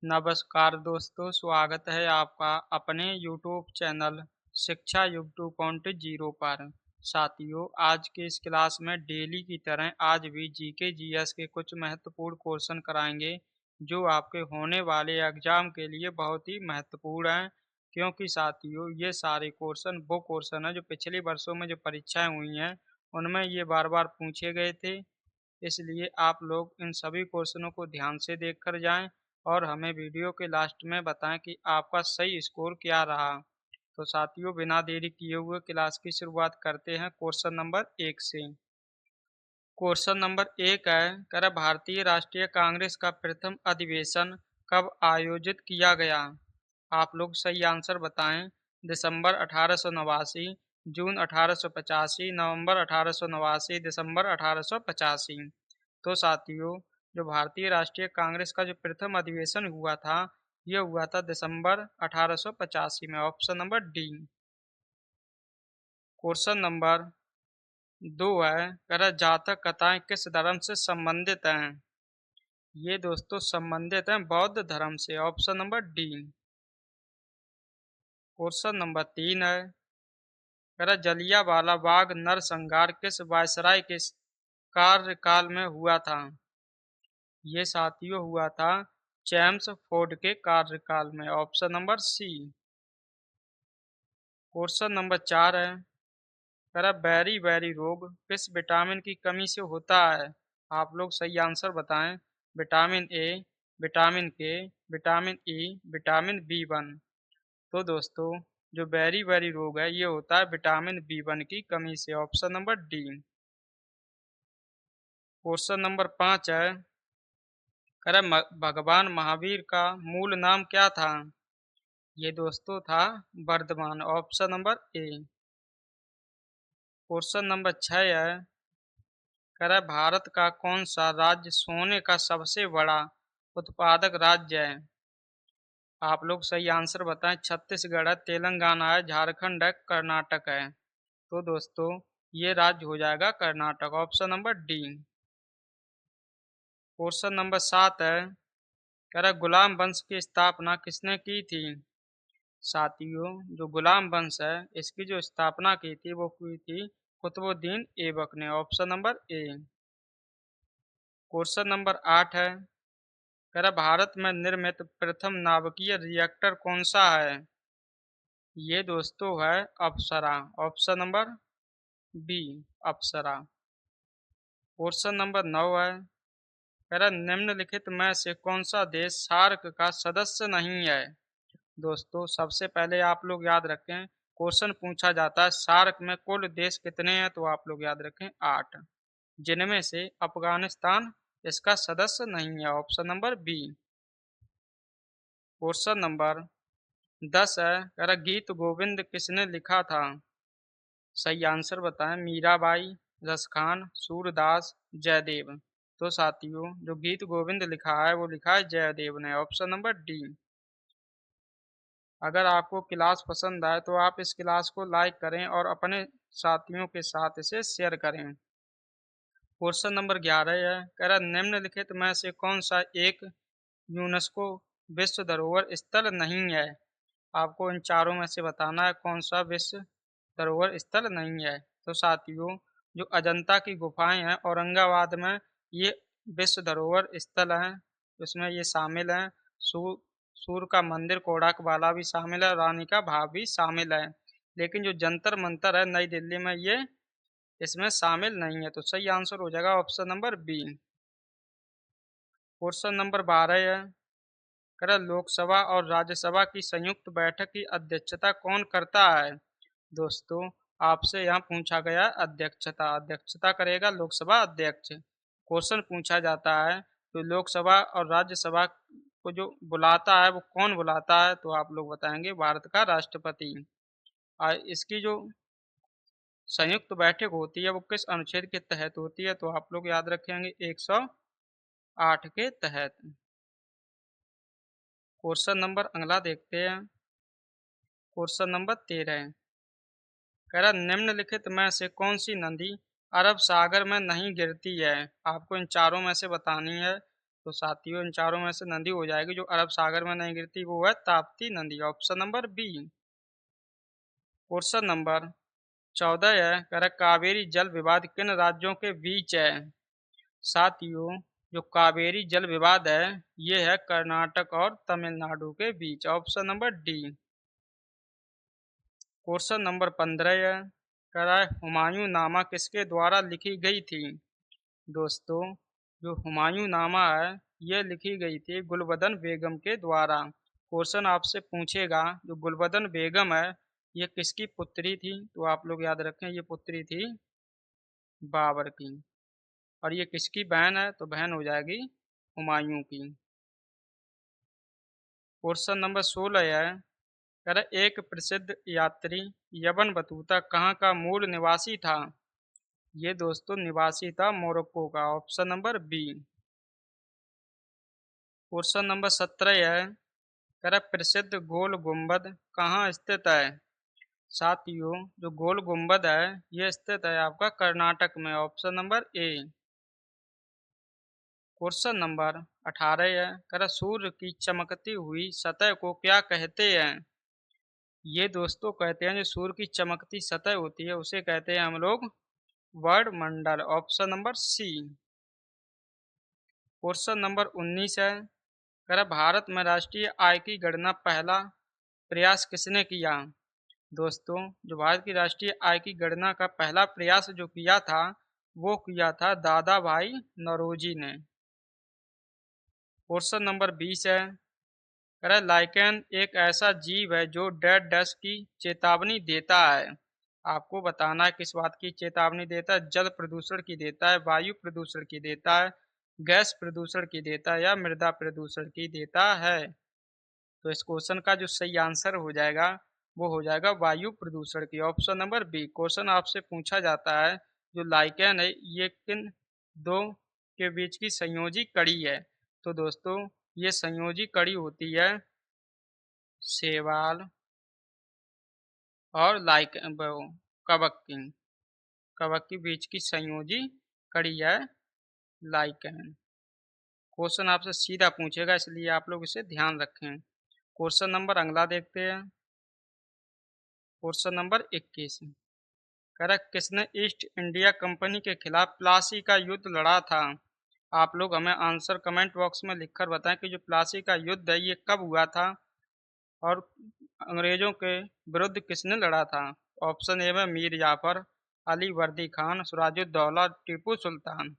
नमस्कार दोस्तों, स्वागत है आपका अपने YouTube चैनल शिक्षा युग 2.0 पर। साथियों, आज के इस क्लास में डेली की तरह आज भी जीके जीएस के कुछ महत्वपूर्ण क्वेश्चन कराएंगे, जो आपके होने वाले एग्जाम के लिए बहुत ही महत्वपूर्ण हैं। क्योंकि साथियों, ये सारे क्वेश्चन वो क्वेश्चन हैं जो पिछले वर्षों में जो परीक्षाएं हुई हैं, उनमें ये बार बार पूछे गए थे। इसलिए आप लोग इन सभी क्वेश्चनों को ध्यान से देख कर जाएं और हमें वीडियो के लास्ट में बताएं कि आपका सही स्कोर क्या रहा। तो साथियों, बिना देरी किए हुए क्लास की शुरुआत करते हैं क्वेश्चन नंबर 1 से। क्वेश्चन नंबर 1 है, कह रहा भारतीय राष्ट्रीय कांग्रेस का प्रथम अधिवेशन कब आयोजित किया गया? आप लोग सही आंसर बताएं। दिसंबर 1889, जून 1885, नवंबर 1889, दिसंबर 1885। तो साथियों, जो भारतीय राष्ट्रीय कांग्रेस का जो प्रथम अधिवेशन हुआ था, यह हुआ था दिसंबर 1885 में। Option number D. Question number 2 है, कह रहा जातक कथाएं किस धर्म से संबंधित हैं? ये दोस्तों संबंधित हैं बौद्ध धर्म से। Option number D. Question number 3 है, कह रहा जलियांवाला बाग नरसंहार किस वायसराय के कार्यकाल में हुआ था? ये साथियों हुआ था जेम्स फोर्ड के कार्यकाल में। Option number C. Question number 4 है, कह रहा बेरी बेरी रोग किस विटामिन की कमी से होता है? आप लोग सही आंसर बताएं। विटामिन ए, विटामिन के, विटामिन ई, विटामिन बी 1। तो दोस्तों, जो बेरी बेरी रोग है ये होता है विटामिन बी 1 की कमी से। Option number D. Question number 5 है, कह रहा भगवान महावीर का मूल नाम क्या था? ये दोस्तों था Vardhaman. Option number A. Question number 6 है, कह रहा है भारत का कौन सा राज्य सोने का सबसे बड़ा उत्पादक राज्य है? आप लोग सही आंसर बताएं। छत्तीसगढ़ है, तेलंगाना है, झारखंड है, कर्नाटक है। तो दोस्तों, ये राज्य हो जाएगा Karnataka. Option number D. Question number 7 है, कह रहा है गुलाम वंश की स्थापना किसने की थी? साथियों, जो गुलाम वंश है इसकी जो स्थापना की थी वो की थी कुतुबुद्दीन ऐबक ने। Option number A. Question number 8 है, कह रहा भारत में निर्मित प्रथम नाभिकीय रिएक्टर कौन सा है? ये दोस्तों है अप्सरा। ऑप्शन नंबर बी, अप्सरा। क्वेश्चन नंबर 9 है, कह रहा निम्नलिखित में से कौन सा देश सार्क का सदस्य नहीं है? दोस्तों, सबसे पहले आप लोग याद रखें, क्वेश्चन पूछा जाता है सार्क में कुल देश कितने हैं, तो आप लोग याद रखें 8, जिनमें से अफगानिस्तान इसका सदस्य नहीं है। Option number B. Question number 10 है, कह रहा गीत गोविंद किसने लिखा था? सही आंसर बताएं। मीराबाई, रसखान, सूरदास, जयदेव। तो साथियों, जो गीत गोविंद लिखा है वो लिखा है जयदेव ने। Option number D. अगर आपको क्लास पसंद आए तो आप इस क्लास को लाइक करें और अपने साथियों के साथ इसे शेयर करें। क्वेश्चन नंबर 11 है, कह रहा निम्नलिखित में से कौन सा एक यूनेस्को विश्व धरोहर स्थल नहीं है? आपको इन चारों में से बताना है कौन सा विश्व धरोहर स्थल नहीं है। तो साथियों, जो अजंता की गुफाएं हैं औरंगाबाद में, ये विश्व धरोहर स्थल हैं। उसमें ये शामिल हैं। सूर्य का मंदिर कोणार्क वाला भी शामिल है, रानी का बाग भी शामिल है। लेकिन जो जंतर मंतर है नई दिल्ली में, ये इसमें शामिल नहीं है। तो सही आंसर हो जाएगा option number B. Question number 12 है, कह रहा लोकसभा और राज्यसभा की संयुक्त बैठक की अध्यक्षता कौन करता है? दोस्तों, आपसे यहाँ पूछा गया अध्यक्षता अध्यक्षता करेगा लोकसभा अध्यक्ष। क्वेश्चन पूछा जाता है तो लोकसभा और राज्यसभा को जो बुलाता है वो कौन बुलाता है, तो आप लोग बताएंगे भारत का राष्ट्रपति। इसकी जो संयुक्त बैठक होती है वो किस अनुच्छेद के तहत होती है, तो आप लोग याद रखेंगे 108 के तहत। क्वेश्चन नंबर अगला देखते हैं। क्वेश्चन नंबर 13 कह रहा निम्नलिखित में से कौन सी नदी अरब सागर में नहीं गिरती है? आपको इन चारों में से बतानी है। तो साथियों इन चारों में से नदी हो जाएगी जो अरब सागर में नहीं गिरती, वो है ताप्ती नदी, option number B. Question number 14 है, कह रहा कावेरी जल विवाद किन राज्यों के बीच है। साथियों जो कावेरी जल विवाद है ये है कर्नाटक और तमिलनाडु के बीच, option number D. Question number 15 है, कह रहा है हुमायूं नामा किसके द्वारा लिखी गई थी। दोस्तों जो हुमायूं नामा है ये लिखी गई थी गुलबदन बेगम के द्वारा। क्वेश्चन आपसे पूछेगा जो गुलबदन बेगम है ये किसकी पुत्री थी, तो आप लोग याद रखें ये पुत्री थी बाबर की। और ये किसकी बहन है, तो बहन हो जाएगी हुमायूं की। क्वेश्चन नंबर 16 है, कह रहा एक प्रसिद्ध यात्री यबन बतूता कहाँ का मूल निवासी था। ये दोस्तों निवासी था मोरक्को का, option number B. Question number 17 है, कह रहा प्रसिद्ध गोल गुम्बद कहाँ स्थित है। साथियों जो गोल गुम्बद है ये स्थित है आपका कर्नाटक में, option number A. Question number 18 है, कह रहा सूर्य की चमकती हुई सतह को क्या कहते हैं। ये दोस्तों कहते हैं जो सूर्य की चमकती सतह होती है उसे कहते हैं हम लोग वर्ड मंडल, option number C. Question number 19 है, कह रहा भारत में राष्ट्रीय आय की गणना पहला प्रयास किसने किया। दोस्तों जो भारत की राष्ट्रीय आय की गणना का पहला प्रयास जो किया था वो किया था दादा भाई नौरोजी ने। क्वेश्चन नंबर 20 है, कह रहा लाइकेन एक ऐसा जीव है जो डेड डस्ट की चेतावनी देता है। आपको बताना है किस बात की चेतावनी देता है, जल प्रदूषण की देता है, वायु प्रदूषण की देता है, गैस प्रदूषण की देता है या मृदा प्रदूषण की देता है। तो इस क्वेश्चन का जो सही आंसर हो जाएगा वो हो जाएगा वायु प्रदूषण की, ऑप्शन नंबर बी। क्वेश्चन आपसे पूछा जाता है जो लाइकेन है ये किन दो के बीच की संयोजी कड़ी है। तो दोस्तों ये संयोजी कड़ी होती है शैवाल और कवक की, कवक के बीच की संयोजी कड़ी है लाइकेन। क्वेश्चन आपसे सीधा पूछेगा इसलिए आप लोग इसे ध्यान रखें। क्वेश्चन नंबर अगला देखते हैं। क्वेश्चन नंबर 21, कह रहा किसने ईस्ट इंडिया कंपनी के खिलाफ प्लासी का युद्ध लड़ा था। आप लोग हमें आंसर कमेंट बॉक्स में लिखकर बताएं कि जो प्लासी का युद्ध है ये कब हुआ था और अंग्रेजों के विरुद्ध किसने लड़ा था। ऑप्शन ए में मीर जाफर, अली वर्दी खान, सिराजुद्दौला, टीपू सुल्तान।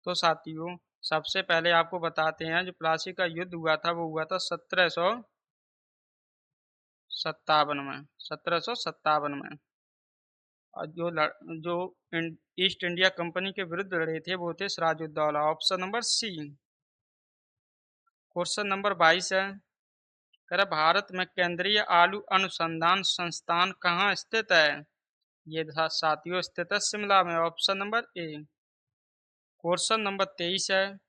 तो साथियों सबसे पहले आपको बताते हैं जो प्लासी का युद्ध हुआ था वो हुआ था 1757 में, 1757 में। और जो ईस्ट इंडिया कंपनी के विरुद्ध लड़े थे वो थे Sirajuddaula, option number C. Question number 22 है, कह रहा भारत में केंद्रीय आलू अनुसंधान संस्थान कहाँ स्थित है। ये साथियों स्थित है शिमला में, option number A. Question number 23 है,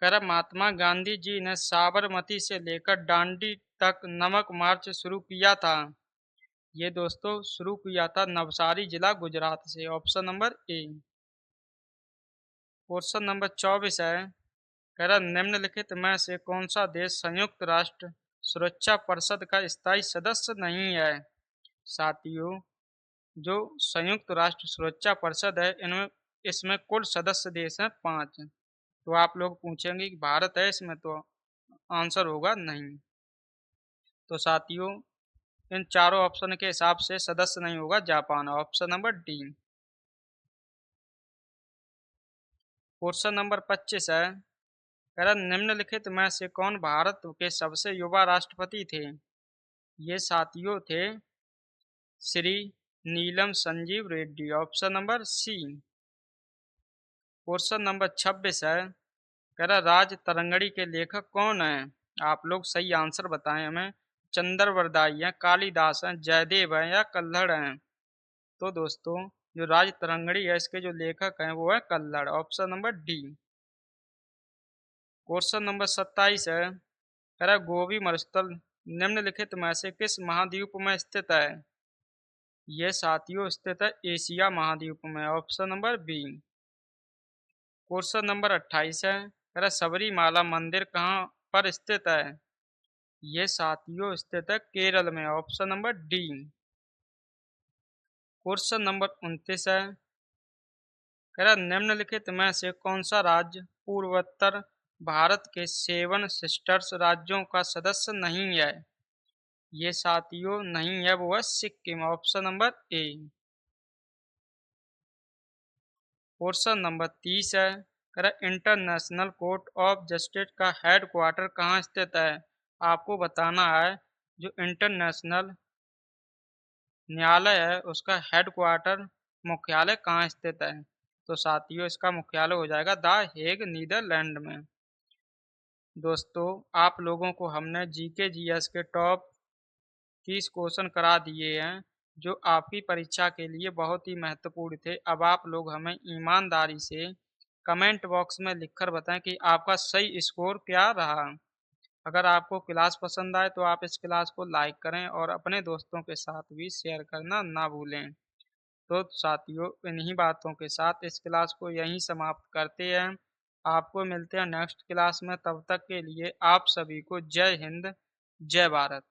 कह रहा महात्मा गांधी जी ने साबरमती से लेकर दांडी तक नमक मार्च शुरू किया था। ये दोस्तों शुरू किया था नवसारी जिला गुजरात से, option number A. Question number 24 है, कह रहा निम्नलिखित में से कौन सा देश संयुक्त राष्ट्र सुरक्षा परिषद का स्थायी सदस्य नहीं है। साथियों जो संयुक्त राष्ट्र सुरक्षा परिषद है इनमें इसमें कुल सदस्य देश हैं 5। तो आप लोग पूछेंगे कि भारत है इसमें, तो आंसर होगा नहीं। तो साथियों इन चारों ऑप्शन के हिसाब से सदस्य नहीं होगा Japan, option number D. Question number 25 है, कह रहा निम्नलिखित में से कौन भारत के सबसे युवा राष्ट्रपति थे। ये साथियों थे Shri Neelam Sanjiva Reddy, option number C. Question number 26 है, कह रहा राज तरंगड़ी के लेखक कौन है। आप लोग सही आंसर बताएं हमें, चंद्रवरदाई हैं, कालिदास हैं, जयदेव हैं या कल्हड़ हैं। तो दोस्तों जो राज तरंगड़ी है इसके जो लेखक हैं वो है Kalhana, option number D. Question number 27 है, कह रहा गोबी मरुस्थल निम्नलिखित में से किस महाद्वीप में स्थित है। ये साथियों स्थित है एशिया महाद्वीप में, option number B. Question number 28 है, कह रहा सबरीमाला मंदिर कहाँ पर स्थित है? ये साथियों स्थित है केरल में, option number D. Question number 29 है, कह रहा निम्नलिखित में से कौन सा राज्य पूर्वोत्तर भारत के सेवन सिस्टर्स राज्यों का सदस्य नहीं है? ये साथियों नहीं है, वो है Sikkim, option number A. Question number 30 है, कह रहा इंटरनेशनल कोर्ट ऑफ जस्टिस का हेड क्वार्टर कहाँ स्थित है? आपको बताना है जो इंटरनेशनल न्यायालय है उसका हेड क्वार्टर मुख्यालय कहाँ स्थित है? तो साथियों इसका मुख्यालय हो जाएगा द हेग, नीदरलैंड में। दोस्तों आप लोगों को हमने जीके जीएस के टॉप 30 क्वेश्चन करा दिए हैं जो आपकी परीक्षा के लिए बहुत ही महत्वपूर्ण थे। अब आप लोग हमें ईमानदारी से कमेंट बॉक्स में लिखकर बताएं कि आपका सही स्कोर क्या रहा। अगर आपको क्लास पसंद आए तो आप इस क्लास को लाइक करें और अपने दोस्तों के साथ भी शेयर करना ना भूलें। तो साथियों इन्हीं बातों के साथ इस क्लास को यहीं समाप्त करते हैं। आपको मिलते हैं नेक्स्ट क्लास में, तब तक के लिए आप सभी को जय हिंद, जय भारत।